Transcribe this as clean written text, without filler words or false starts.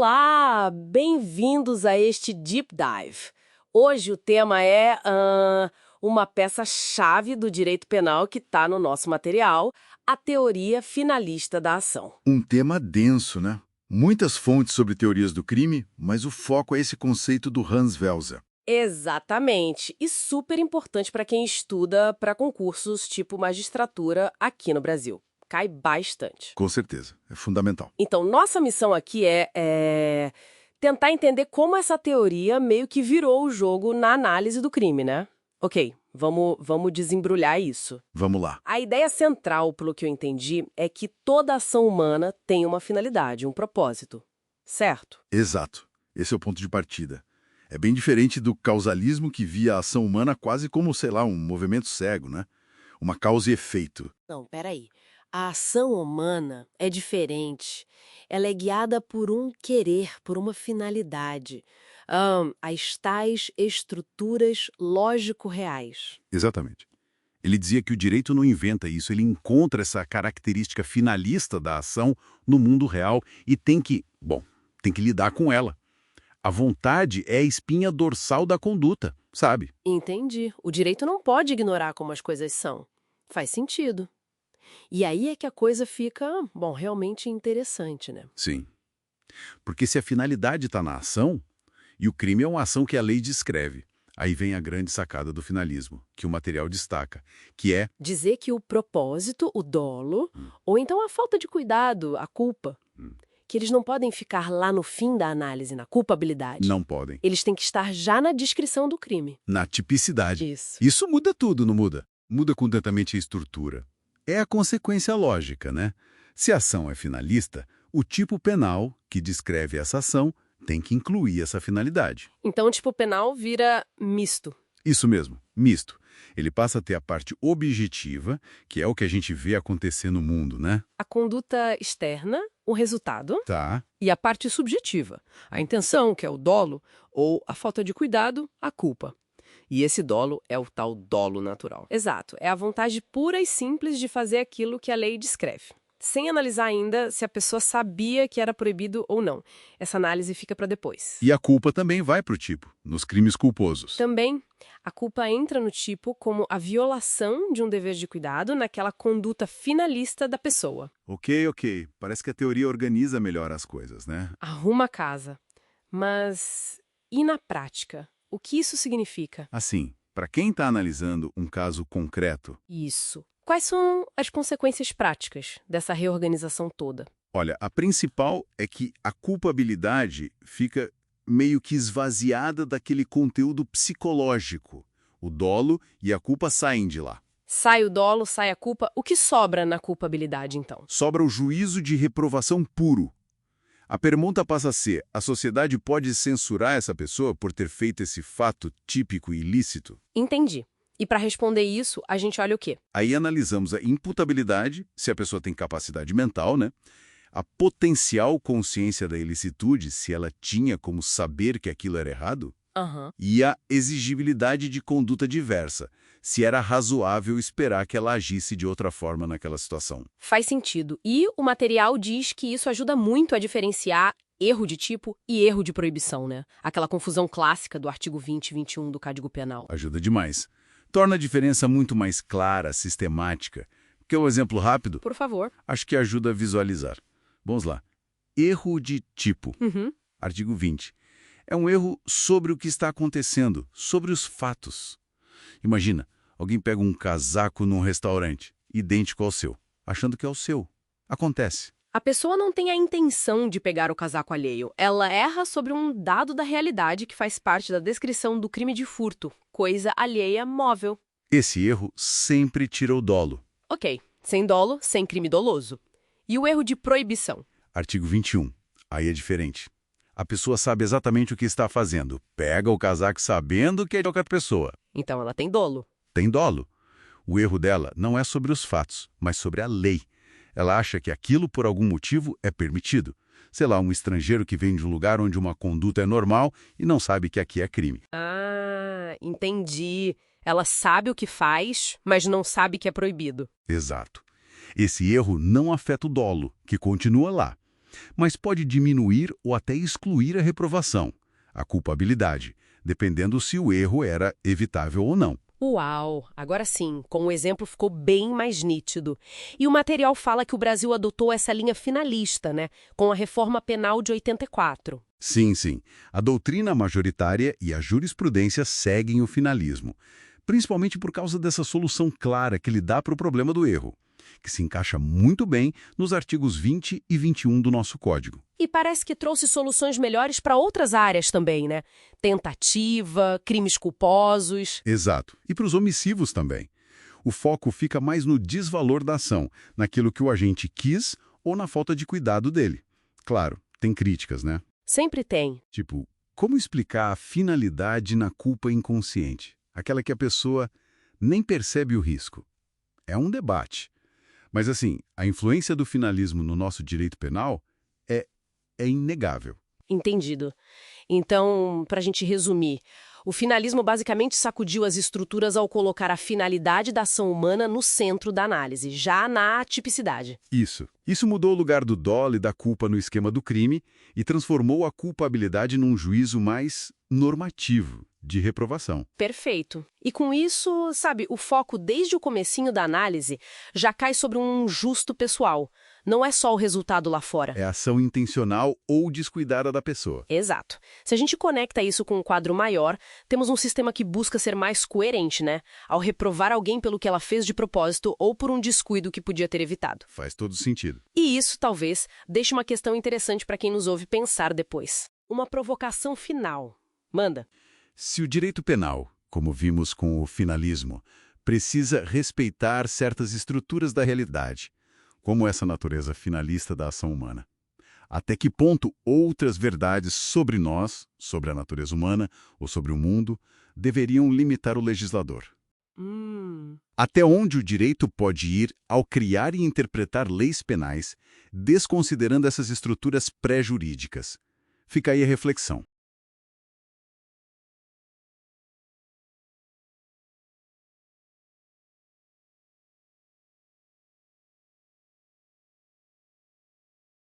Olá, bem-vindos a este Deep Dive. Hoje o tema é uma peça-chave do direito penal que está no nosso material, a teoria finalista da ação. Um tema denso, né? Muitas fontes sobre teorias do crime, mas o foco é esse conceito do Hans Welser. Exatamente, e super importante para quem estuda para concursos tipo magistratura aqui no Brasil. Cai bastante. Com certeza, é fundamental. Então, nossa missão aqui é tentar entender como essa teoria meio que virou o jogo na análise do crime, né? Ok, vamos desembrulhar isso. Vamos lá. A ideia central, pelo que eu entendi, é que toda ação humana tem uma finalidade, um propósito. Certo? Exato. Esse é o ponto de partida. É bem diferente do causalismo que via a ação humana quase como, sei lá, um movimento cego, né? Uma causa e efeito. Não, peraí. A ação humana é diferente. Ela é guiada por um querer, por uma finalidade. As tais estruturas lógico-reais. Exatamente. Ele dizia que o direito não inventa isso, ele encontra essa característica finalista da ação no mundo real e tem que lidar com ela. A vontade é a espinha dorsal da conduta, sabe? Entendi. O direito não pode ignorar como as coisas são. Faz sentido. E aí é que a coisa fica, realmente interessante, né? Sim. Porque se a finalidade está na ação, e o crime é uma ação que a lei descreve, aí vem a grande sacada do finalismo, que o material destaca, que é dizer que o propósito, o dolo, ou então a falta de cuidado, a culpa, que eles não podem ficar lá no fim da análise, na culpabilidade. não podem. Eles têm que estar já na descrição do crime. Na tipicidade. Isso. Isso muda tudo, não muda? Muda completamente a estrutura. É a consequência lógica, né? Se a ação é finalista, o tipo penal que descreve essa ação tem que incluir essa finalidade. Então o tipo penal vira misto. Isso mesmo, misto. Ele passa a ter a parte objetiva, que é o que a gente vê acontecer no mundo, né? A conduta externa, o resultado, Tá. e a parte subjetiva, a intenção, que é o dolo, ou a falta de cuidado, a culpa. E esse dolo é o tal dolo natural. Exato, é a vontade pura e simples de fazer aquilo que a lei descreve. Sem analisar ainda se a pessoa sabia que era proibido ou não. Essa análise fica para depois. E a culpa também vai para o tipo, nos crimes culposos. Também, a culpa entra no tipo como a violação de um dever de cuidado naquela conduta finalista da pessoa. Ok. Parece que a teoria organiza melhor as coisas, né? Arruma a casa. Mas e na prática? O que isso significa? Assim, para quem está analisando um caso concreto, Isso. Quais são as consequências práticas dessa reorganização toda? olha, a principal é que a culpabilidade fica meio que esvaziada daquele conteúdo psicológico. O dolo e a culpa saem de lá. Sai o dolo, sai a culpa. O que sobra na culpabilidade, então? Sobra o juízo de reprovação puro. A pergunta passa a ser, a sociedade pode censurar essa pessoa por ter feito esse fato típico e ilícito? Entendi. E para responder isso, a gente olha o quê? Aí analisamos a imputabilidade, se a pessoa tem capacidade mental, né? A potencial consciência da ilicitude, se ela tinha como saber que aquilo era errado, e a exigibilidade de conduta diversa, se era razoável esperar que ela agisse de outra forma naquela situação. Faz sentido. E o material diz que isso ajuda muito a diferenciar erro de tipo e erro de proibição, né? Aquela confusão clássica do artigo 20 e 21 do Código Penal. Ajuda demais. Torna a diferença muito mais clara, sistemática. Quer um exemplo rápido? Por favor. Acho que ajuda a visualizar. Vamos lá. Erro de tipo. Artigo 20. É um erro sobre o que está acontecendo, sobre os fatos. Imagina, alguém pega um casaco num restaurante, idêntico ao seu, achando que é o seu. Acontece. A pessoa não tem a intenção de pegar o casaco alheio. Ela erra sobre um dado da realidade que faz parte da descrição do crime de furto, coisa alheia móvel. Esse erro sempre tira o dolo. Ok, sem dolo, sem crime doloso. E o erro de proibição? Artigo 21. Aí é diferente. A pessoa sabe exatamente o que está fazendo. Pega o casaco sabendo que é de outra pessoa. Então ela tem dolo. Tem dolo. O erro dela não é sobre os fatos, mas sobre a lei. Ela acha que aquilo, por algum motivo, é permitido. Sei lá, um estrangeiro que vem de um lugar onde uma conduta é normal e não sabe que aqui é crime. Ah, entendi. Ela sabe o que faz, mas não sabe que é proibido. Exato. Esse erro não afeta o dolo, que continua lá. mas pode diminuir ou até excluir a reprovação, a culpabilidade, dependendo se o erro era evitável ou não. Uau! Agora sim, com o exemplo ficou bem mais nítido. E o material fala que o Brasil adotou essa linha finalista, né? Com a reforma penal de 84. Sim, sim. A doutrina majoritária e a jurisprudência seguem o finalismo, principalmente por causa dessa solução clara que ele dá para o problema do erro, que se encaixa muito bem nos artigos 20 e 21 do nosso Código. E parece que trouxe soluções melhores para outras áreas também, né? Tentativa, crimes culposos. Exato. E para os omissivos também. O foco fica mais no desvalor da ação, naquilo que o agente quis ou na falta de cuidado dele. Claro, tem críticas, né? Sempre tem. Tipo, como explicar a finalidade na culpa inconsciente? Aquela que a pessoa nem percebe o risco. É um debate. Mas assim, a influência do finalismo no nosso direito penal é inegável. Entendido. Então, para a gente resumir, o finalismo basicamente sacudiu as estruturas ao colocar a finalidade da ação humana no centro da análise, já na tipicidade. Isso mudou o lugar do dolo e da culpa no esquema do crime e transformou a culpabilidade num juízo mais normativo, de reprovação. Perfeito. E com isso, sabe, o foco desde o comecinho da análise já cai sobre um justo pessoal. Não é só o resultado lá fora. É ação intencional ou descuidada da pessoa. Exato. Se a gente conecta isso com um quadro maior, temos um sistema que busca ser mais coerente, né? Ao reprovar alguém pelo que ela fez de propósito ou por um descuido que podia ter evitado. Faz todo sentido. E isso, talvez, deixe uma questão interessante para quem nos ouve pensar depois. Uma provocação final. Manda. Se o direito penal, como vimos com o finalismo, precisa respeitar certas estruturas da realidade, como essa natureza finalista da ação humana, até que ponto outras verdades sobre nós, sobre a natureza humana ou sobre o mundo, deveriam limitar o legislador? Até onde o direito pode ir ao criar e interpretar leis penais, desconsiderando essas estruturas pré-jurídicas? Fica aí a reflexão.